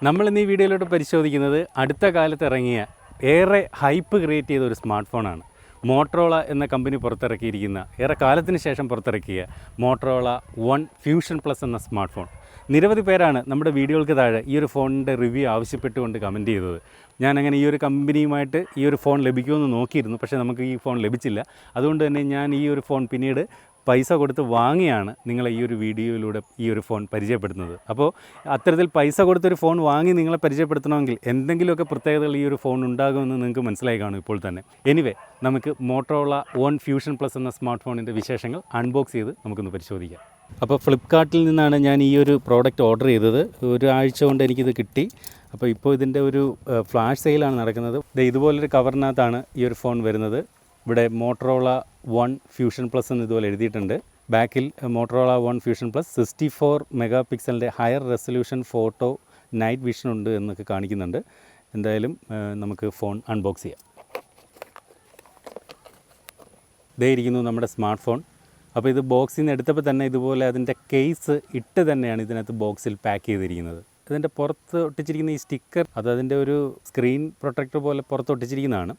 നമ്മൾ ഇന്ന് ഈ വീഡിയോയിലോട്ട് പരിശോധിക്കുന്നത് അടുത്ത കാലത്ത് ഇറങ്ങിയ ഏറെ ഹൈപ്പ് ക്രിയേറ്റ് ചെയ്ത ഒരു സ്മാർട്ട് ഫോണാണ്. മോട്ടറോള എന്ന കമ്പനി പുറത്തിറക്കിയിരിക്കുന്ന ഏറെ കാലത്തിന് ശേഷം പുറത്തിറക്കിയ മോട്ടറോള വൺ ഫ്യൂഷൻ പ്ലസ് എന്ന സ്മാർട്ട് ഫോൺ. നിരവധി പേരാണ് നമ്മുടെ വീഡിയോകൾക്ക് താഴെ ഈ ഒരു ഫോണിൻ്റെ റിവ്യൂ ആവശ്യപ്പെട്ടുകൊണ്ട് കമൻറ്റ് ചെയ്തത്. ഞാനങ്ങനെ ഈ ഒരു കമ്പനിയുമായിട്ട് ഈ ഒരു ഫോൺ ലഭിക്കുമെന്ന് നോക്കിയിരുന്നു, പക്ഷേ നമുക്ക് ഈ ഫോൺ ലഭിച്ചില്ല. അതുകൊണ്ട് തന്നെ ഞാൻ ഈ ഒരു ഫോൺ പിന്നീട് പൈസ കൊടുത്ത് വാങ്ങിയാണ് നിങ്ങളെ ഈ ഒരു വീഡിയോയിലൂടെ ഈ ഒരു ഫോൺ പരിചയപ്പെടുത്തുന്നത്. അപ്പോൾ അത്തരത്തിൽ പൈസ കൊടുത്തൊരു ഫോൺ വാങ്ങി നിങ്ങളെ പരിചയപ്പെടുത്തണമെങ്കിൽ എന്തെങ്കിലുമൊക്കെ പ്രത്യേകതകൾ ഈ ഒരു ഫോൺ ഉണ്ടാകുമെന്ന് നിങ്ങൾക്ക് മനസ്സിലായി കാണും ഇപ്പോൾ തന്നെ. എനിവേ, നമുക്ക് മോട്ടറോള വൺ ഫ്യൂഷൻ പ്ലസ് എന്ന സ്മാർട്ട് ഫോണിൻ്റെ വിശേഷങ്ങൾ അൺബോക്സ് ചെയ്ത് നമുക്കൊന്ന് പരിശോധിക്കാം. അപ്പോൾ ഫ്ലിപ്കാർട്ടിൽ നിന്നാണ് ഞാൻ ഈ ഒരു പ്രോഡക്റ്റ് ഓർഡർ ചെയ്തത്. ഒരാഴ്ച കൊണ്ട് എനിക്കിത് കിട്ടി. അപ്പോൾ ഇപ്പോൾ ഇതിൻ്റെ ഒരു ഫ്ലാഷ് സെയിലാണ് നടക്കുന്നത്. ഇതുപോലൊരു കവറിനകത്താണ് ഈ ഒരു ഫോൺ വരുന്നത്. ഇവിടെ മോട്ടറോള വൺ ഫ്യൂഷൻ പ്ലസ് എന്ന് ഇതുപോലെ എഴുതിയിട്ടുണ്ട്. ബാക്കിൽ Motorola one fusion plus 64 mega പിക്സലിൻ്റെ higher resolution photo night vision ഉണ്ട് എന്നൊക്കെ കാണിക്കുന്നുണ്ട്. എന്തായാലും നമുക്ക് ഫോൺ അൺബോക്സ് ചെയ്യാം. ഇതേ ഇരിക്കുന്നു നമ്മുടെ സ്മാർട്ട് ഫോൺ. അപ്പോൾ ഇത് ബോക്സിൽ നിന്ന് എടുത്തപ്പോൾ തന്നെ ഇതുപോലെ അതിൻ്റെ കേസ് ഇട്ട് തന്നെയാണ് ഇതിനകത്ത് ബോക്സിൽ പാക്ക് ചെയ്തിരിക്കുന്നത്. ഇതിൻ്റെ പുറത്ത് ഒട്ടിച്ചിരിക്കുന്ന ഈ സ്റ്റിക്കർ അതിൻ്റെ ഒരു സ്ക്രീൻ പ്രൊട്ടക്ടർ പോലെ പുറത്ത് ഒട്ടിച്ചിരിക്കുന്നതാണ്.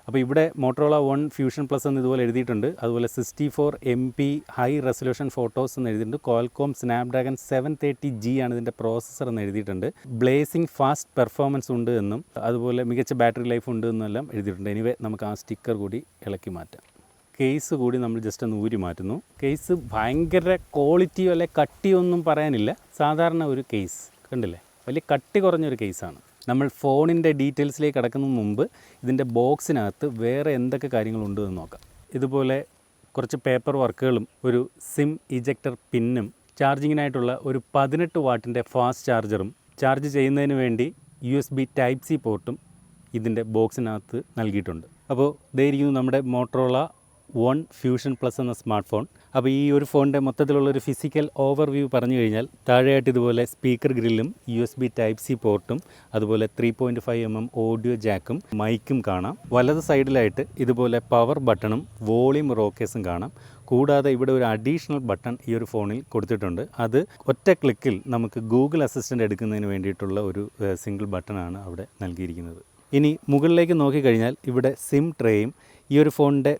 അപ്പോൾ ഇവിടെ മോട്ടറോള വൺ ഫ്യൂഷൻ പ്ലസ് എന്ന് ഇതുപോലെ എഴുതിയിട്ടുണ്ട്. അതുപോലെ 64 MP ഹൈ റെസൊല്യൂഷൻ ഫോട്ടോസ് എന്ന് എഴുതിയിട്ടുണ്ട്. ക്വാൽകോം സ്നാപ്ഡ്രാഗൺ 730G ആണ് ഇതിൻ്റെ പ്രോസസ്സർ എന്ന് എഴുതിയിട്ടുണ്ട്. ബ്ലേസിംഗ് ഫാസ്റ്റ് പെർഫോമൻസ് ഉണ്ട് എന്നും അതുപോലെ മികച്ച ബാറ്ററി ലൈഫ് ഉണ്ട് എന്നെല്ലാം എഴുതിയിട്ടുണ്ട്. എനിവേ, നമുക്ക് ആ സ്റ്റിക്കർ കൂടി ഇളക്കി മാറ്റാം. കേസ് കൂടി നമ്മൾ ജസ്റ്റ് ഒന്ന് ഊരി മാറ്റുന്നു. കേസ് ഭയങ്കര ക്വാളിറ്റിയോ അല്ലെ കട്ടിയോ ഒന്നും പറയാനില്ല. സാധാരണ ഒരു കേസ് കണ്ടില്ലേ, വലിയ കട്ടി കുറഞ്ഞൊരു കേസാണ്. നമ്മൾ ഫോണിൻ്റെ ഡീറ്റെയിൽസിലേക്ക് കടക്കുന്നതിന് മുമ്പ് ഇതിൻ്റെ ബോക്സിനകത്ത് വേറെ എന്തൊക്കെ കാര്യങ്ങളുണ്ട് എന്ന് നോക്കാം. ഇതുപോലെ കുറച്ച് പേപ്പർ വർക്കുകളും ഒരു സിം ഇജക്ടർ പിന്നും ചാർജിങ്ങിനായിട്ടുള്ള ഒരു 18 വാട്ടിൻ്റെ ഫാസ്റ്റ് ചാർജറും ചാർജ് ചെയ്യുന്നതിന് വേണ്ടി USB Type-C പോർട്ടും ഇതിൻ്റെ ബോക്സിനകത്ത് നൽകിയിട്ടുണ്ട്. അപ്പോൾ ഇതായിരിക്കുന്നു നമ്മുടെ മോട്ടറോള വൺ ഫ്യൂഷൻ പ്ലസ് എന്ന സ്മാർട്ട് ഫോൺ. അപ്പോൾ ഈ ഒരു ഫോണിൻ്റെ മൊത്തത്തിലുള്ളൊരു ഫിസിക്കൽ ഓവർവ്യൂ പറഞ്ഞു കഴിഞ്ഞാൽ താഴെയായിട്ട് ഇതുപോലെ സ്പീക്കർ ഗ്രില്ലും USB Type-C പോർട്ടും അതുപോലെ 3.5 mm ഓഡിയോ ജാക്കും മൈക്കും കാണാം. വലത് സൈഡിലായിട്ട് ഇതുപോലെ പവർ ബട്ടണും വോളിയം റോക്കേഴ്സും കാണാം. കൂടാതെ ഇവിടെ ഒരു അഡീഷണൽ ബട്ടൺ ഈ ഒരു ഫോണിൽ കൊടുത്തിട്ടുണ്ട്. അത് ഒറ്റ ക്ലിക്കിൽ നമുക്ക് ഗൂഗിൾ അസിസ്റ്റൻ്റ് എടുക്കുന്നതിന് വേണ്ടിയിട്ടുള്ള ഒരു സിംഗിൾ ബട്ടണാണ് അവിടെ നൽകിയിരിക്കുന്നത്. ഇനി മുകളിലേക്ക് നോക്കിക്കഴിഞ്ഞാൽ ഇവിടെ സിം ട്രേയും ഈ ഒരു ഫോണിൻ്റെ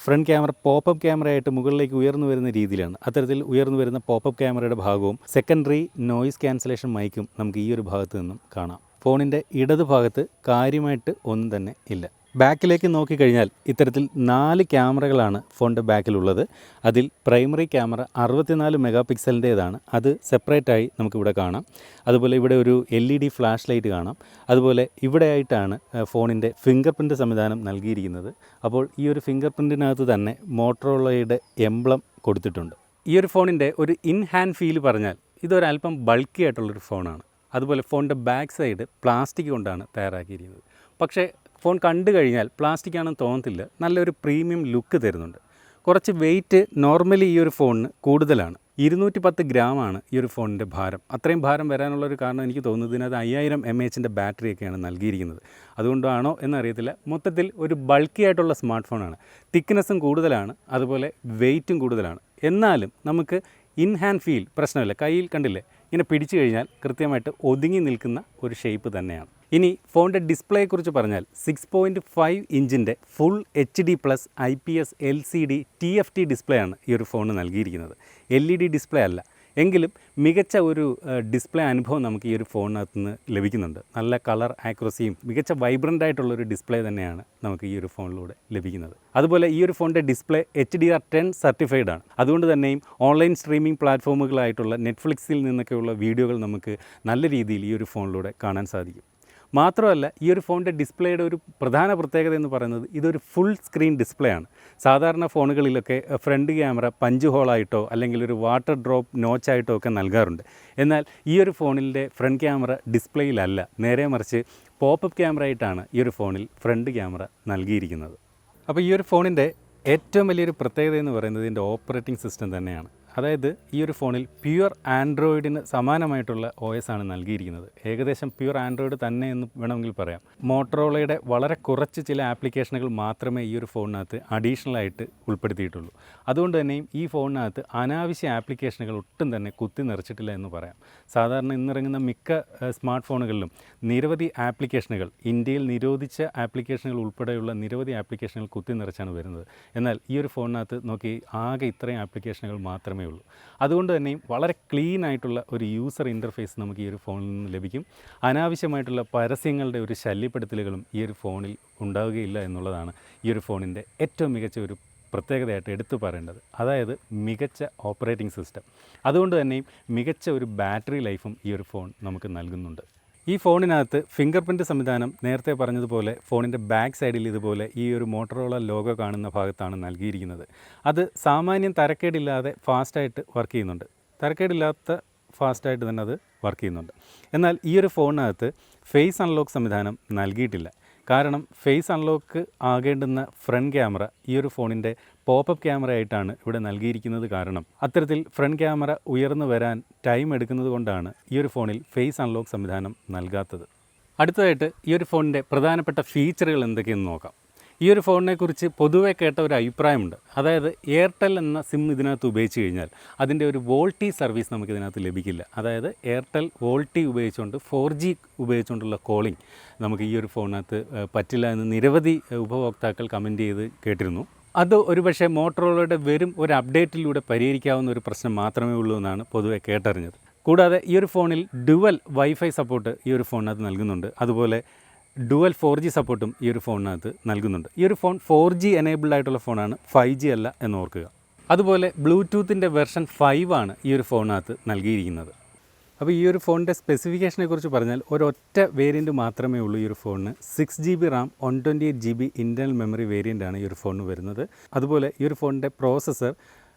ഫ്രണ്ട് ക്യാമറ പോപ്പപ്പ് ക്യാമറയായിട്ട് മുകളിലേക്ക് ഉയർന്നു വരുന്ന രീതിയിലാണ്. അത്തരത്തിൽ ഉയർന്നു വരുന്ന പോപ്പപ്പ് ക്യാമറയുടെ ഭാഗവും സെക്കൻഡറി നോയിസ് ക്യാൻസലേഷൻ മൈക്കും നമുക്ക് ഈ ഒരു ഭാഗത്ത് നിന്നും കാണാം. ഫോണിൻ്റെ ഇടത് ഭാഗത്ത് കാര്യമായിട്ട് ഒന്നും തന്നെ ഇല്ല. ബാക്കിലേക്ക് നോക്കിക്കഴിഞ്ഞാൽ ഇത്തരത്തിൽ 4 ക്യാമറകളാണ് ഫോണിൻ്റെ ബാക്കിലുള്ളത്. അതിൽ പ്രൈമറി ക്യാമറ 64 മെഗാ പിക്സലിൻ്റേതാണ്. അത് സെപ്പറേറ്റായി നമുക്കിവിടെ കാണാം. അതുപോലെ ഇവിടെ ഒരു LED ഫ്ലാഷ് ലൈറ്റ് കാണാം. അതുപോലെ ഇവിടെയായിട്ടാണ് ഫോണിൻ്റെ ഫിംഗർ പ്രിൻറ്റ് സംവിധാനം നൽകിയിരിക്കുന്നത്. അപ്പോൾ ഈ ഒരു ഫിംഗർ പ്രിൻറ്റിനകത്ത് തന്നെ മോട്ടറോളയുടെ എംബ്ലം കൊടുത്തിട്ടുണ്ട്. ഈ ഒരു ഫോണിൻ്റെ ഒരു ഇൻ ഹാൻഡ് ഫീൽ പറഞ്ഞാൽ ഇതൊരല്പം ബൾക്കി ആയിട്ടുള്ളൊരു ഫോണാണ്. അതുപോലെ ഫോണിൻ്റെ ബാക്ക് സൈഡ് പ്ലാസ്റ്റിക് കൊണ്ടാണ് തയ്യാറാക്കിയിരിക്കുന്നത്. പക്ഷേ ഫോൺ കണ്ടു കഴിഞ്ഞാൽ പ്ലാസ്റ്റിക് ആണെന്ന് തോന്നത്തില്ല. നല്ലൊരു പ്രീമിയം ലുക്ക് തരുന്നുണ്ട്. കുറച്ച് വെയിറ്റ് നോർമലി ഈ ഒരു ഫോണിന് കൂടുതലാണ്. 210 ഗ്രാമാണ് ഈ ഒരു ഫോണിൻ്റെ ഭാരം. അത്രയും ഭാരം വരാനുള്ളൊരു കാരണം എനിക്ക് തോന്നുന്നത് ഇതിനകത്ത് 5000 mAh ബാറ്ററിയൊക്കെയാണ് നൽകിയിരിക്കുന്നത്. അതുകൊണ്ടാണോ എന്നറിയത്തില്ല. മൊത്തത്തിൽ ഒരു ബൾക്കി ആയിട്ടുള്ള സ്മാർട്ട് ഫോണാണ്. തിക്നെസ്സും കൂടുതലാണ്, അതുപോലെ വെയിറ്റും കൂടുതലാണ്. എന്നാലും നമുക്ക് ഇൻ ഹാൻഡ് ഫീൽ പ്രശ്നമില്ല. കയ്യിൽ കണ്ടില്ലേ, ഇങ്ങനെ പിടിച്ചു കഴിഞ്ഞാൽ കൃത്യമായിട്ട് ഒതുങ്ങി നിൽക്കുന്ന ഒരു ഷേപ്പ് തന്നെയാണ്. ഇനി ഫോണിൻ്റെ ഡിസ്പ്ലേയെക്കുറിച്ച് പറഞ്ഞാൽ 6.5 ഇഞ്ചിൻ്റെ full HD+ IPS LCD TFT display ആണ് ഈ ഒരു ഫോൺ നൽകിയിരിക്കുന്നത്. LED ഡിസ്പ്ലേ അല്ല. എങ്കിലും മികച്ച ഒരു ഡിസ്പ്ലേ അനുഭവം നമുക്ക് ഈ ഒരു ഫോണിനകത്ത് നിന്ന് ലഭിക്കുന്നുണ്ട്. നല്ല കളർ ആക്യുറസിയും മികച്ച വൈബ്രൻ്റ് ആയിട്ടുള്ളൊരു ഡിസ്പ്ലേ തന്നെയാണ് നമുക്ക് ഈ ഒരു ഫോണിലൂടെ ലഭിക്കുന്നത്. അതുപോലെ ഈ ഒരു ഫോണിൻ്റെ ഡിസ്പ്ലേ HDR10 സർട്ടിഫൈഡ് ആണ്. അതുകൊണ്ട് തന്നെയും ഓൺലൈൻ സ്ട്രീമിംഗ് പ്ലാറ്റ്ഫോമുകളായിട്ടുള്ള നെറ്റ്ഫ്ലിക്സിൽ നിന്നൊക്കെയുള്ള വീഡിയോകൾ നമുക്ക് നല്ല രീതിയിൽ ഈ ഒരു ഫോണിലൂടെ കാണാൻ സാധിക്കും. മാത്രമല്ല, ഈ ഒരു ഫോണിൻ്റെ ഡിസ്പ്ലേയുടെ ഒരു പ്രധാന പ്രത്യേകത എന്ന് പറയുന്നത് ഇതൊരു ഫുൾ സ്ക്രീൻ ഡിസ്പ്ലേ ആണ്. സാധാരണ ഫോണുകളിലൊക്കെ ഫ്രണ്ട് ക്യാമറ പഞ്ച് ഹോളായിട്ടോ അല്ലെങ്കിൽ ഒരു വാട്ടർ ഡ്രോപ്പ് നോച്ചായിട്ടോ ഒക്കെ നൽകാറുണ്ട്. എന്നാൽ ഈ ഒരു ഫോണിൻ്റെ ഫ്രണ്ട് ക്യാമറ ഡിസ്പ്ലേയിലല്ല, നേരെ മറിച്ച് പോപ്പപ്പ് ക്യാമറ ആയിട്ടാണ് ഈ ഒരു ഫോണിൽ ഫ്രണ്ട് ക്യാമറ നൽകിയിരിക്കുന്നത്. അപ്പോൾ ഈ ഒരു ഫോണിൻ്റെ ഏറ്റവും വലിയൊരു പ്രത്യേകത എന്ന് പറയുന്നത് ഇതിൻ്റെ ഓപ്പറേറ്റിംഗ് സിസ്റ്റം തന്നെയാണ്. അതായത് ഈ ഒരു ഫോണിൽ പ്യുവർ ആൻഡ്രോയിഡിന് സമാനമായിട്ടുള്ള OS ആണ് നൽകിയിരിക്കുന്നത്. ഏകദേശം പ്യുവർ ആൻഡ്രോയിഡ് തന്നെ എന്ന് വേണമെങ്കിൽ പറയാം. മോട്ടറോളയുടെ വളരെ കുറച്ച് ചില ആപ്ലിക്കേഷനുകൾ മാത്രമേ ഈ ഒരു ഫോണിനകത്ത് അഡീഷണലായിട്ട് ഉൾപ്പെടുത്തിയിട്ടുള്ളൂ. അതുകൊണ്ട് തന്നെയും ഈ ഫോണിനകത്ത് അനാവശ്യ ആപ്ലിക്കേഷനുകൾ ഒട്ടും തന്നെ കുത്തി നിറച്ചിട്ടില്ല എന്ന് പറയാം. സാധാരണ ഇന്നിറങ്ങുന്ന മിക്ക സ്മാർട്ട് ഫോണുകളിലും നിരവധി ആപ്ലിക്കേഷനുകൾ, ഇന്ത്യയിൽ നിരോധിച്ച ആപ്ലിക്കേഷനുകൾ ഉൾപ്പെടെയുള്ള നിരവധി ആപ്ലിക്കേഷനുകൾ കുത്തി നിറച്ചാണ് വരുന്നത്. എന്നാൽ ഈ ഒരു ഫോണിനകത്ത് നോക്കി ആകെ ഇത്രയും ആപ്ലിക്കേഷനുകൾ മാത്രമേ ഉള്ളൂ. അതുകൊണ്ട് തന്നെയും വളരെ ക്ലീൻ ആയിട്ടുള്ള ഒരു യൂസർ ഇൻ്റർഫേസ് നമുക്ക് ഈ ഒരു ഫോണിൽ നിന്ന് ലഭിക്കും. അനാവശ്യമായിട്ടുള്ള പരസ്യങ്ങളുടെ ഒരു ശല്യപ്പെടുത്തലുകളും ഈ ഒരു ഫോണിൽ ഉണ്ടാവുകയില്ല എന്നുള്ളതാണ് ഈ ഒരു ഫോണിൻ്റെ ഏറ്റവും മികച്ച ഒരു പ്രത്യേകതയായിട്ട് എടുത്തു പറയേണ്ടത്. അതായത് മികച്ച ഓപ്പറേറ്റിംഗ് സിസ്റ്റം. അതുകൊണ്ട് തന്നെയും മികച്ച ഒരു ബാറ്ററി ലൈഫും ഈ ഒരു ഫോൺ നമുക്ക് നൽകുന്നുണ്ട്. ഈ ഫോണിനകത്ത് ഫിംഗർ പ്രിൻറ്റ് സംവിധാനം നേരത്തെ പറഞ്ഞതുപോലെ ഫോണിൻ്റെ ബാക്ക് സൈഡിൽ ഇതുപോലെ ഈ ഒരു മോട്ടറോള ലോഗോ കാണുന്ന ഭാഗത്താണ് നൽകിയിരിക്കുന്നത്. അത് സാമാന്യം തരക്കേടില്ലാതെ ഫാസ്റ്റായിട്ട് വർക്ക് ചെയ്യുന്നുണ്ട്. തരക്കേടില്ലാത്ത ഫാസ്റ്റായിട്ട് തന്നെ അത് വർക്ക് ചെയ്യുന്നുണ്ട്. എന്നാൽ ഈ ഒരു ഫോണിനകത്ത് ഫേസ് അൺലോക്ക് സംവിധാനം നൽകിയിട്ടില്ല. കാരണം ഫേസ് അൺലോക്ക് ആകേണ്ടുന്ന ഫ്രണ്ട് ക്യാമറ ഈ ഒരു ഫോണിൻ്റെ പോപ്പപ്പ് ക്യാമറ ആയിട്ടാണ് ഇവിടെ നൽകിയിരിക്കുന്നത്. കാരണം അത്തരത്തിൽ ഫ്രണ്ട് ക്യാമറ ഉയർന്നു വരാൻ ടൈം എടുക്കുന്നത് കൊണ്ടാണ് ഈ ഒരു ഫോണിൽ ഫേസ് അൺലോക്ക് സംവിധാനം നൽകാത്തത്. അടുത്തതായിട്ട് ഈ ഒരു ഫോണിൻ്റെ പ്രധാനപ്പെട്ട ഫീച്ചറുകൾ എന്തൊക്കെയെന്ന് നോക്കാം. ഈ ഒരു ഫോണിനെക്കുറിച്ച് പൊതുവെ കേട്ട ഒരു അഭിപ്രായമുണ്ട്. അതായത് എയർടെൽ എന്ന സിം ഇതിനകത്ത് ഉപയോഗിച്ച് കഴിഞ്ഞാൽ അതിൻ്റെ ഒരു വോൾട്ടി സർവീസ് നമുക്കിതിനകത്ത് ലഭിക്കില്ല. അതായത് എയർടെൽ വോൾട്ടി ഉപയോഗിച്ചുകൊണ്ട് 4G ഉപയോഗിച്ചുകൊണ്ടുള്ള കോളിംഗ് നമുക്ക് ഈ ഒരു ഫോണിനകത്ത് പറ്റില്ല എന്ന് നിരവധി ഉപഭോക്താക്കൾ കമൻറ്റ് ചെയ്ത് കേട്ടിരുന്നു. അത് ഒരുപക്ഷെ മോട്ടറോളയുടെ വരും ഒരു അപ്ഡേറ്റിലൂടെ പരിഹരിക്കാവുന്ന ഒരു പ്രശ്നം മാത്രമേ ഉള്ളൂ എന്നാണ് പൊതുവെ കേട്ടറിഞ്ഞത്. കൂടാതെ ഈ ഒരു ഫോണിൽ ഡുവൽ വൈഫൈ സപ്പോർട്ട് ഈ ഒരു ഫോണിനകത്ത് നൽകുന്നുണ്ട്. അതുപോലെ ഡുവൽ 4G സപ്പോർട്ടും ഈ ഒരു ഫോണിനകത്ത് നൽകുന്നുണ്ട്. ഈ ഒരു ഫോൺ 4G എനേബിൾഡ് ആയിട്ടുള്ള ഫോണാണ്, 5G അല്ല എന്ന് ഓർക്കുക. അതുപോലെ ബ്ലൂടൂത്തിൻ്റെ വെർഷൻ 5 ആണ് ഈ ഒരു ഫോണിനകത്ത് നൽകിയിരിക്കുന്നത്. അപ്പോൾ ഈ ഒരു ഫോണിൻ്റെ സ്പെസിഫിക്കേഷനെ കുറിച്ച് പറഞ്ഞാൽ ഒരൊറ്റ വേരിയൻറ്റ് മാത്രമേ ഉള്ളൂ ഈ ഒരു ഫോണിന്. 6GB RAM 128GB internal memory വേരിയൻ്റാണ് ഈ ഒരു ഫോണിന് വരുന്നത്. അതുപോലെ ഈ ഒരു ഫോണിൻ്റെ പ്രോസസ്സർ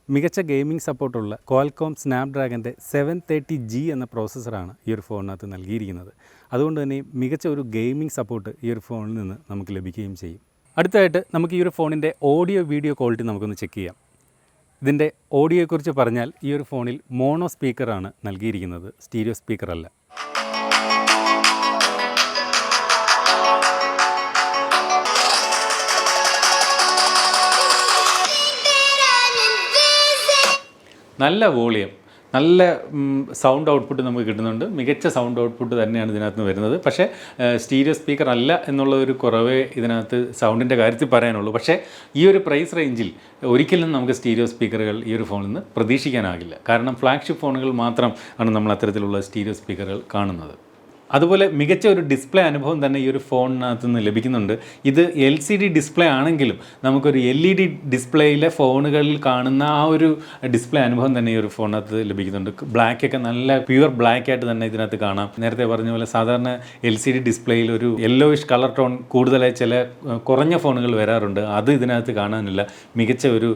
മികച്ച ഗെയിമിംഗ് സപ്പോർട്ടുള്ള ക്വാൽകോം സ്നാപ്ഡ്രാഗൻ്റെ 730G എന്ന പ്രോസസ്സറാണ് ഈ ഒരു ഫോണിനകത്ത് നൽകിയിരിക്കുന്നത്. അതുകൊണ്ട് തന്നെ മികച്ച ഒരു ഗെയിമിംഗ് സപ്പോർട്ട് ഈ ഒരു ഫോണിൽ നിന്ന് നമുക്ക് ലഭിക്കുകയും ചെയ്യും. അടുത്തതായിട്ട് നമുക്ക് ഈ ഒരു ഫോണിൻ്റെ ഓഡിയോ വീഡിയോ ക്വാളിറ്റി നമുക്കൊന്ന് ചെക്ക് ചെയ്യാം. ഇതിൻ്റെ ഓഡിയോയെക്കുറിച്ച് പറഞ്ഞാൽ ഈ ഒരു ഫോണിൽ മോണോ സ്പീക്കറാണ് നൽകിയിരിക്കുന്നത്, സ്റ്റീരിയോ സ്പീക്കറല്ല. നല്ല വോളിയം, നല്ല സൗണ്ട് ഔട്ട്പുട്ട് നമുക്ക് കിട്ടുന്നുണ്ട്. മികച്ച സൗണ്ട് ഔട്ട്പുട്ട് തന്നെയാണ് ഇതിനകത്ത് വരുന്നത്. പക്ഷേ സ്റ്റീരിയോ സ്പീക്കർ അല്ല എന്നുള്ള ഒരു കുറവേ ഇതിനകത്ത് സൗണ്ടിൻ്റെ കാര്യത്തിൽ പറയാനുള്ളൂ. പക്ഷേ ഈ ഒരു പ്രൈസ് റേഞ്ചിൽ ഒരിക്കലും നമുക്ക് സ്റ്റീരിയോ സ്പീക്കറുകൾ ഈ ഒരു ഫോണിൽ നിന്ന് പ്രതീക്ഷിക്കാനാകില്ല. കാരണം ഫ്ലാഗ്ഷിപ്പ് ഫോണുകൾ മാത്രം ആണ് നമ്മൾ അത്തരത്തിലുള്ള സ്റ്റീരിയോ സ്പീക്കറുകൾ കാണുന്നത്. അതുപോലെ മികച്ച ഒരു ഡിസ്പ്ലേ അനുഭവം തന്നെ ഈ ഒരു ഫോണിനകത്ത് നിന്ന് ലഭിക്കുന്നുണ്ട്. ഇത് LCD ഡിസ്പ്ലേ ആണെങ്കിലും നമുക്കൊരു LED ഡിസ്പ്ലേയിലെ ഫോണുകളിൽ കാണുന്ന ആ ഒരു ഡിസ്പ്ലേ അനുഭവം തന്നെ ഈ ഒരു ഫോണിനകത്ത് ലഭിക്കുന്നുണ്ട്. ബ്ലാക്കൊക്കെ നല്ല പ്യുവർ ബ്ലാക്ക് ആയിട്ട് തന്നെ ഇതിനകത്ത് കാണാം. നേരത്തെ പറഞ്ഞ പോലെ സാധാരണ LCD ഡിസ്പ്ലേയിൽ ഒരു യെല്ലോയിഷ് കളർ ടോൺ കൂടുതലായി ചില കുറഞ്ഞ ഫോണുകൾ വരാറുണ്ട്. അത് ഇതിനകത്ത് കാണാനില്ല. മികച്ച ഒരു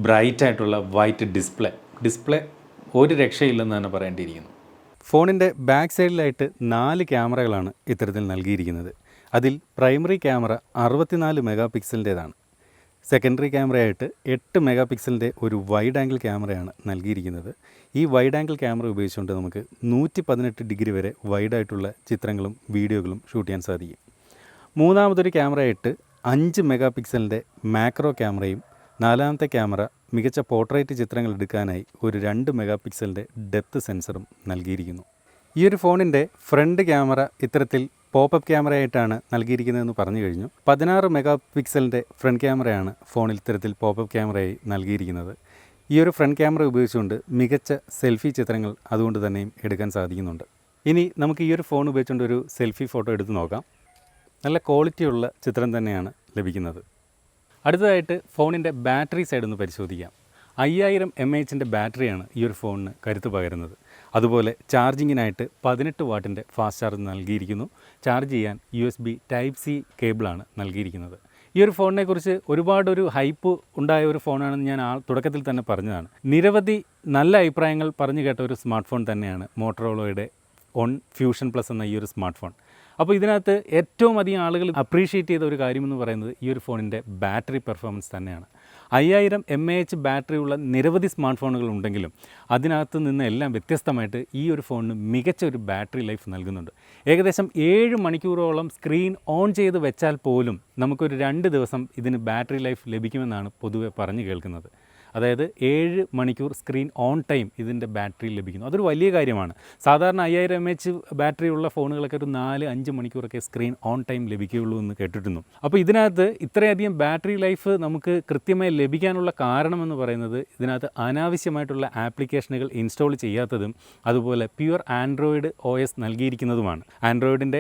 ബ്രൈറ്റ് ആയിട്ടുള്ള വൈറ്റ് ഡിസ്പ്ലേ ഒരു രക്ഷയില്ലെന്ന് തന്നെ പറയേണ്ടിയിരിക്കുന്നു. ഫോണിൻ്റെ ബാക്ക് സൈഡിലായിട്ട് 4 ക്യാമറകളാണ് ഇത്തരത്തിൽ നൽകിയിരിക്കുന്നത്. അതിൽ പ്രൈമറി ക്യാമറ 64 മെഗാ പിക്സലിൻ്റേതാണ്. സെക്കൻഡറി ക്യാമറയായിട്ട് 8 മെഗാ പിക്സലിൻ്റെ ഒരു വൈഡ് ആംഗിൾ ക്യാമറയാണ് നൽകിയിരിക്കുന്നത്. ഈ വൈഡ് ആംഗിൾ ക്യാമറ ഉപയോഗിച്ചുകൊണ്ട് നമുക്ക് 118 ഡിഗ്രി വരെ വൈഡായിട്ടുള്ള ചിത്രങ്ങളും വീഡിയോകളും ഷൂട്ട് ചെയ്യാൻ സാധിക്കും. മൂന്നാമതൊരു ക്യാമറയായിട്ട് 5 മെഗാ പിക്സലിൻ്റെ മാക്രോ ക്യാമറയും നാലാമത്തെ ക്യാമറ മികച്ച പോർട്രേറ്റ് ചിത്രങ്ങൾ എടുക്കാനായി ഒരു 2 മെഗാ പിക്സലിൻ്റെ ഡെപ്ത് സെൻസറും നൽകിയിരിക്കുന്നു. ഈ ഒരു ഫോണിൻ്റെ ഫ്രണ്ട് ക്യാമറ ഇത്തരത്തിൽ പോപ്പപ്പ് ക്യാമറയായിട്ടാണ് നൽകിയിരിക്കുന്നതെന്ന് പറഞ്ഞു കഴിഞ്ഞു. 16 മെഗാ പിക്സലിൻ്റെ ഫ്രണ്ട് ക്യാമറയാണ് ഫോണിൽ ഇത്തരത്തിൽ പോപ്പപ്പ് ക്യാമറയായി നൽകിയിരിക്കുന്നത്. ഈ ഒരു ഫ്രണ്ട് ക്യാമറ ഉപയോഗിച്ചുകൊണ്ട് മികച്ച സെൽഫി ചിത്രങ്ങൾ അതുകൊണ്ട് തന്നെയും എടുക്കാൻ സാധിക്കുന്നുണ്ട്. ഇനി നമുക്ക് ഈ ഒരു ഫോൺ ഉപയോഗിച്ചുകൊണ്ട് ഒരു സെൽഫി ഫോട്ടോ എടുത്ത് നോക്കാം. നല്ല ക്വാളിറ്റിയുള്ള ചിത്രം തന്നെയാണ് ലഭിക്കുന്നത്. അടുത്തതായിട്ട് ഫോണിൻ്റെ ബാറ്ററി സൈഡ് ഒന്ന് പരിശോധിക്കാം. 5000 mAh ബാറ്ററിയാണ് ഈ ഒരു ഫോണിന് കരുത്ത് പകരുന്നത്. അതുപോലെ ചാർജിങ്ങിനായിട്ട് 18 വാട്ടിൻ്റെ ഫാസ്റ്റ് ചാർജ് നൽകിയിരിക്കുന്നു. ചാർജ് ചെയ്യാൻ USB Type-C കേബിളാണ് നൽകിയിരിക്കുന്നത്. ഈ ഒരു ഫോണിനെക്കുറിച്ച് ഒരുപാടൊരു ഹൈപ്പ് ഉണ്ടായ ഒരു ഫോണാണെന്ന് ഞാൻ തുടക്കത്തിൽ തന്നെ പറഞ്ഞതാണ്. നിരവധി നല്ല അഭിപ്രായങ്ങൾ പറഞ്ഞു കേട്ട ഒരു സ്മാർട്ട് ഫോൺ തന്നെയാണ് മോട്ടറോളയുടെ One Fusion Plus എന്ന ഈ ഒരു സ്മാർട്ട് ഫോൺ. അപ്പോൾ ഇതിനകത്ത് ഏറ്റവും അധികം ആളുകൾ അപ്രീഷിയേറ്റ് ചെയ്ത ഒരു കാര്യമെന്ന് പറയുന്നത് ഈ ഒരു ഫോണിൻ്റെ ബാറ്ററി പെർഫോമൻസ് തന്നെയാണ്. 5000 mAh ബാറ്ററിയുള്ള നിരവധി സ്മാർട്ട് ഫോണുകൾ ഉണ്ടെങ്കിലും അതിനകത്ത് നിന്ന് എല്ലാം വ്യത്യസ്തമായിട്ട് ഈ ഒരു ഫോണിന് മികച്ച ഒരു ബാറ്ററി ലൈഫ് നൽകുന്നുണ്ട്. ഏകദേശം 7 മണിക്കൂറോളം സ്ക്രീൻ ഓൺ ചെയ്ത് വെച്ചാൽ പോലും നമുക്കൊരു 2 ദിവസം ഇതിന് ബാറ്ററി ലൈഫ് ലഭിക്കുമെന്നാണ് പൊതുവെ പറഞ്ഞു കേൾക്കുന്നത്. അതായത് 7 മണിക്കൂർ സ്ക്രീൻ ഓൺ ടൈം ഇതിൻ്റെ ബാറ്ററി ലഭിക്കുന്നു. അതൊരു വലിയ കാര്യമാണ്. സാധാരണ 5000 mAh ബാറ്ററി ഉള്ള ഫോണുകളൊക്കെ ഒരു 4-5 മണിക്കൂറൊക്കെ സ്ക്രീൻ ഓൺ ടൈം ലഭിക്കുകയുള്ളൂ എന്ന് കേട്ടിരുന്നു. അപ്പോൾ ഇതിനകത്ത് ഇത്രയധികം ബാറ്ററി ലൈഫ് നമുക്ക് കൃത്യമായി ലഭിക്കാനുള്ള കാരണമെന്ന് പറയുന്നത് ഇതിനകത്ത് അനാവശ്യമായിട്ടുള്ള ആപ്ലിക്കേഷനുകൾ ഇൻസ്റ്റാൾ ചെയ്യാത്തതും അതുപോലെ പ്യുവർ ആൻഡ്രോയിഡ് OS നൽകിയിരിക്കുന്നതുമാണ്. ആൻഡ്രോയിഡ്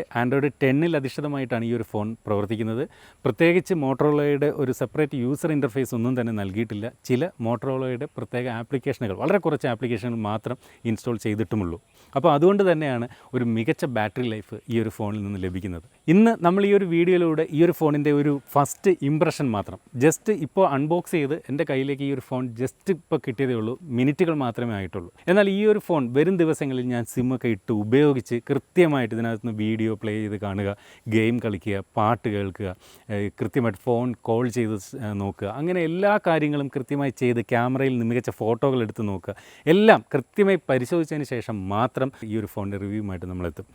10 അധിഷ്ഠിതമായിട്ടാണ് ഈ ഒരു ഫോൺ പ്രവർത്തിക്കുന്നത്. പ്രത്യേകിച്ച് മോട്ടോറോളയുടെ ഒരു സെപ്പറേറ്റ് യൂസർ ഇൻ്റർഫേസ് ഒന്നും തന്നെ നൽകിയിട്ടില്ല. ചില മോട്ടോറോളയുടെ പ്രത്യേക ആപ്ലിക്കേഷനുകൾ, വളരെ കുറച്ച് ആപ്ലിക്കേഷനുകൾ മാത്രം ഇൻസ്റ്റാൾ ചെയ്തിട്ടുമുള്ളൂ. അപ്പോൾ അതുകൊണ്ട് തന്നെയാണ് ഒരു മികച്ച ബാറ്ററി ലൈഫ് ഈ ഒരു ഫോണിൽ നിന്ന് ലഭിക്കുന്നത്. ഇന്ന് നമ്മൾ ഈ ഒരു വീഡിയോയിലൂടെ ഈ ഒരു ഫോണിൻ്റെ ഒരു ഫസ്റ്റ് ഇംപ്രഷൻ മാത്രം ജസ്റ്റ് ഇപ്പോൾ അൺബോക്സ് ചെയ്ത് എൻ്റെ കയ്യിലേക്ക് ഈ ഒരു ഫോൺ ജസ്റ്റ് ഇപ്പോൾ കിട്ടിയതേ ഉള്ളൂ. മിനിറ്റുകൾ മാത്രമേ ആയിട്ടുള്ളൂ. എന്നാൽ ഈ ഒരു ഫോൺ വരും ദിവസങ്ങളിൽ ഞാൻ സിമ്മൊക്കെ ഇട്ട് ഉപയോഗിച്ച് കൃത്യമായിട്ട് ഇതിനകത്ത് നിന്ന് വീഡിയോ പ്ലേ ചെയ്ത് കാണുക, ഗെയിം കളിക്കുക, പാട്ട് കേൾക്കുക, കൃത്യമായിട്ട് ഫോൺ കോൾ ചെയ്ത് നോക്കുക, അങ്ങനെ എല്ലാ കാര്യങ്ങളും കൃത്യമായി ചെയ്ത് ക്യാമറയിൽ നിന്ന് മികച്ച ഫോട്ടോകൾ എടുത്ത് നോക്കുക, എല്ലാം കൃത്യമായി പരിശോധിച്ചതിന് ശേഷം മാത്രം ഈ ഒരു ഫോണിൻ്റെ റിവ്യൂമായിട്ട് നമ്മളെത്തും.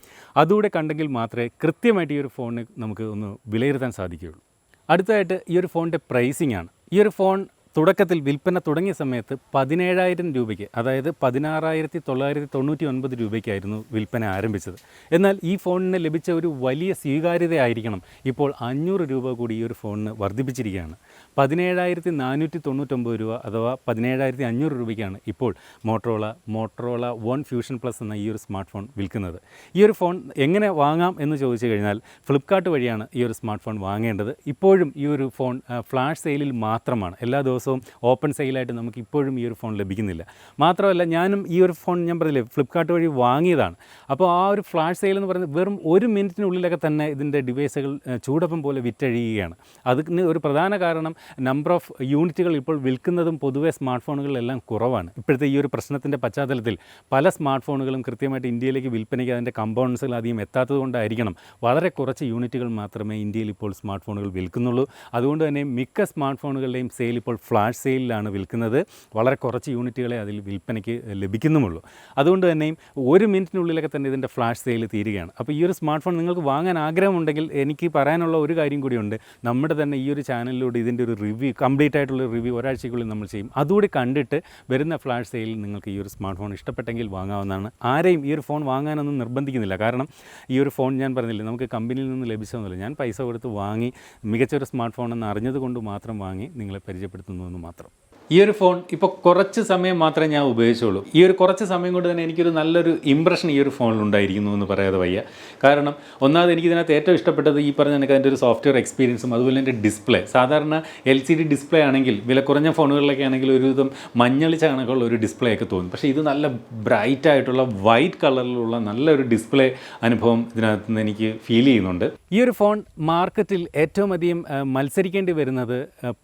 അതുകൂടെ കണ്ടെങ്കിൽ മാത്രമേ കൃത്യമായിട്ട് ഈ ഒരു ഫോണിന് നമുക്ക് ഒന്ന് വിലയിരുത്താൻ സാധിക്കുകയുള്ളൂ. അടുത്തതായിട്ട് ഈ ഒരു ഫോണിൻ്റെ പ്രൈസിംഗ് ആണ്. ഈ ഒരു ഫോൺ തുടക്കത്തിൽ വിൽപ്പന തുടങ്ങിയ സമയത്ത് 17,000 രൂപയ്ക്ക്, അതായത് 16,999 രൂപയ്ക്കായിരുന്നു വിൽപ്പന ആരംഭിച്ചത്. എന്നാൽ ഈ ഫോണിന് ലഭിച്ച ഒരു വലിയ സ്വീകാര്യതയായിരിക്കണം ഇപ്പോൾ 500 രൂപ കൂടി ഈ ഒരു ഫോണിന് വർദ്ധിപ്പിച്ചിരിക്കുകയാണ്. 17,499 രൂപ അഥവാ 17,500 രൂപയ്ക്കാണ് ഇപ്പോൾ മോട്ടറോള വൺ ഫ്യൂഷൻ പ്ലസ് എന്ന ഈ ഒരു സ്മാർട്ട് ഫോൺ വിൽക്കുന്നത്. ഈ ഒരു ഫോൺ എങ്ങനെ വാങ്ങാം എന്ന് ചോദിച്ചു കഴിഞ്ഞാൽ ഫ്ലിപ്കാർട്ട് വഴിയാണ് ഈ ഒരു സ്മാർട്ട് ഫോൺ വാങ്ങേണ്ടത്. ഇപ്പോഴും ഈ ഒരു ഫോൺ ഫ്ലാഷ് സെയിലിൽ മാത്രമാണ്. എല്ലാ ദിവസവും ഓപ്പൺ സെയിലായിട്ട് നമുക്ക് ഇപ്പോഴും ഈ ഒരു ഫോൺ ലഭിക്കുന്നില്ല. മാത്രമല്ല ഞാനും ഈ ഒരു ഫോൺ ഞാൻ പറഞ്ഞില്ലേ ഫ്ലിപ്കാർട്ട് വഴി വാങ്ങിയതാണ്. അപ്പോൾ ആ ഒരു ഫ്ലാഷ് സെയിൽ എന്ന് പറയുന്നത് വെറും 1 മിനിറ്റിനുള്ളിലൊക്കെ തന്നെ ഇതിൻ്റെ ഡിവൈസുകൾ ചൂടപ്പം പോലെ വിറ്റഴിയുകയാണ്. അതിന് ഒരു പ്രധാന കാരണം നമ്പർ ഓഫ് യൂണിറ്റുകൾ ഇപ്പോൾ വിൽക്കുന്നതും പൊതുവെ സ്മാർട്ട് ഫോണുകളിലെല്ലാം കുറവാണ്. ഇപ്പോഴത്തെ ഈ ഒരു പ്രശ്നത്തിൻ്റെ പശ്ചാത്തലത്തിൽ പല സ്മാർട്ട് ഫോണുകളും കൃത്യമായിട്ട് ഇന്ത്യയിലേക്ക് വിൽപ്പനയ്ക്ക് അതിൻ്റെ കമ്പോണൻസുകൾ അധികം എത്താത്തത് കൊണ്ടായിരിക്കണം വളരെ കുറച്ച് യൂണിറ്റുകൾ മാത്രമേ ഇന്ത്യയിൽ ഇപ്പോൾ സ്മാർട്ട് ഫോണുകൾ വിൽക്കുന്നുള്ളൂ. അതുകൊണ്ട് തന്നെ മിക്ക സ്മാർട്ട് ഫോണുകളുടെയും സെയിൽ ഇപ്പോൾ ഫ്ലാഷ് സെയിലാണ് വിൽക്കുന്നത്. വളരെ കുറച്ച് യൂണിറ്റുകളെ അതിൽ വിൽപ്പനയ്ക്ക് ലഭിക്കുന്നുമുള്ളൂ. അതുകൊണ്ട് തന്നെയും 1 മിനിറ്റിനുള്ളിലൊക്കെ തന്നെ ഇതിൻ്റെ ഫ്ലാഷ് സെയിൽ തീരുകയാണ്. അപ്പോൾ ഈ ഒരു സ്മാർട്ട് ഫോൺ നിങ്ങൾക്ക് വാങ്ങാൻ ആഗ്രഹമുണ്ടെങ്കിൽ എനിക്ക് പറയാനുള്ള ഒരു കാര്യം കൂടിയുണ്ട്. നമ്മുടെ തന്നെ ഈ ഒരു ചാനലിലൂടെ ഇതിൻ്റെ ഒരു റിവ്യൂ, കംപ്ലീറ്റ് ആയിട്ടുള്ള റിവ്യൂ ഒരാഴ്ചയ്ക്കുള്ളിൽ നമ്മൾ ചെയ്യും. അതുകൂടി കണ്ടിട്ട് വരുന്ന ഫ്ലാഷ് സെയിലിൽ നിങ്ങൾക്ക് ഈ ഒരു സ്മാർട്ട് ഫോൺ ഇഷ്ടപ്പെട്ടെങ്കിൽ വാങ്ങാവുന്നതാണ്. ആരെയും ഈ ഒരു ഫോൺ വാങ്ങാനൊന്നും നിർബന്ധിക്കുന്നില്ല. കാരണം ഈ ഒരു ഫോൺ ഞാൻ പറഞ്ഞില്ലേ നമുക്ക് കമ്പനിയിൽ നിന്ന് ലഭിച്ചതൊന്നുമില്ല. ഞാൻ പൈസ കൊടുത്ത് വാങ്ങി മികച്ചൊരു സ്മാർട്ട് ഫോൺ എന്ന് അറിഞ്ഞതുകൊണ്ട് മാത്രം വാങ്ങി നിങ്ങളെ പരിചയപ്പെടുത്തുന്നു എന്ന് മാത്രം. ഈ ഒരു ഫോൺ ഇപ്പോൾ കുറച്ച് സമയം മാത്രമേ ഞാൻ ഉപയോഗിച്ചുള്ളൂ. ഈ ഒരു കുറച്ച് സമയം കൊണ്ട് തന്നെ എനിക്കൊരു നല്ലൊരു ഇമ്പ്രഷൻ ഈ ഒരു ഫോണിൽ ഉണ്ടായിരിക്കുന്നു എന്ന് പറയാതെ വയ്യ. കാരണം ഒന്നാമത് എനിക്കിതിനകത്ത് ഏറ്റവും ഇഷ്ടപ്പെട്ടത് ഈ പറഞ്ഞ എനിക്ക് അതിൻ്റെ ഒരു സോഫ്റ്റ്വെയർ എക്സ്പീരിയൻസും അതുപോലെ എൻ്റെ ഡിസ്പ്ലേ. സാധാരണ LCD ഡിസ്പ്ലേ ആണെങ്കിൽ വില കുറഞ്ഞ ഫോണുകളിലൊക്കെ ആണെങ്കിൽ ഒരുവിധം മഞ്ഞളിച്ച കണക്കുള്ള ഒരു ഡിസ്പ്ലേ ഒക്കെ തോന്നും. പക്ഷേ ഇത് നല്ല ബ്രൈറ്റ് ആയിട്ടുള്ള വൈറ്റ് കളറിലുള്ള നല്ലൊരു ഡിസ്പ്ലേ അനുഭവം ഇതിനകത്ത് നിന്ന് എനിക്ക് ഫീൽ ചെയ്യുന്നുണ്ട്. ഈ ഒരു ഫോൺ മാർക്കറ്റിൽ ഏറ്റവും അധികം മത്സരിക്കേണ്ടി വരുന്നത്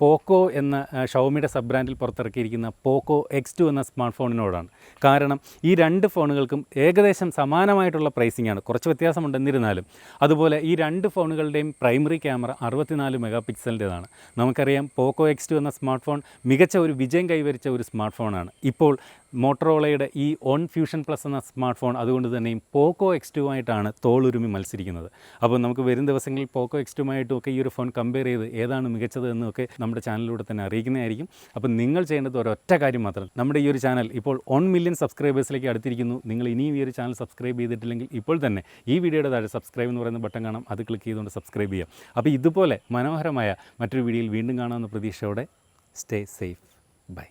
പോക്കോ എന്ന ഷവോമിയുടെ സബ് ബ്രാൻഡിൽ പുറത്തിറക്കിയിരിക്കുന്ന പോക്കോ X2 എന്ന സ്മാർട്ട് ഫോണിനോടാണ്. കാരണം ഈ 2 ഫോണുകൾക്കും ഏകദേശം സമാനമായിട്ടുള്ള പ്രൈസിംഗ് ആണ്. കുറച്ച് വ്യത്യാസമുണ്ട് എന്നിരുന്നാലും. അതുപോലെ ഈ 2 ഫോണുകളുടെയും പ്രൈമറി ക്യാമറ 64 മെഗാ പിക്സലിൻ്റെതാണ്. നമുക്കറിയാം പോക്കോ X2 എന്ന സ്മാർട്ട് ഫോൺ മികച്ച ഒരു വിജയം കൈവരിച്ച ഒരു സ്മാർട്ട് ഫോണാണ്. ഇപ്പോൾ മോട്ടറോളയുടെ ഈ വൺ ഫ്യൂഷൻ പ്ലസ് എന്ന സ്മാർട്ട് ഫോൺ അതുകൊണ്ട് തന്നെയും പോക്കോ X2 ആയിട്ടാണ് തോളുരുമി മത്സരിക്കുന്നത്. അപ്പോൾ നമുക്ക് വരും ദിവസങ്ങളിൽ പോക്കോ X2 ഒക്കെ ഈ ഒരു ഫോൺ കമ്പയർ ചെയ്ത് ഏതാണ് മികച്ചത് എന്നൊക്കെ നമ്മുടെ ചാനലിലൂടെ തന്നെ അറിയിക്കുന്നതായിരിക്കും. അപ്പോൾ നിങ്ങൾ ചെയ്യേണ്ടത് ഒരൊറ്റ കാര്യം മാത്രം. നമ്മുടെ ഈ ഒരു ചാനൽ ഇപ്പോൾ 1 മില്യൺ സബ്സ്ക്രൈബേഴ്സിലേക്ക് അടുത്തിരിക്കുന്നു. നിങ്ങൾ ഇനിയും ഈ ഒരു ചാനൽ സബ്സ്ക്രൈബ് ചെയ്തിട്ടില്ലെങ്കിൽ ഇപ്പോൾ തന്നെ ഈ വീഡിയോയുടെ താഴെ സബ്സ്ക്രൈബ് എന്ന് പറയുന്ന ബട്ടൺ കാണാം. അത് ക്ലിക്ക് ചെയ്തുകൊണ്ട് സബ്സ്ക്രൈബ് ചെയ്യാം. അപ്പോൾ ഇതുപോലെ മനോഹരമായ മറ്റൊരു വീഡിയോയിൽ വീണ്ടും കാണാമെന്ന പ്രതീക്ഷയോടെ സ്റ്റേ സേഫ്. ബൈ.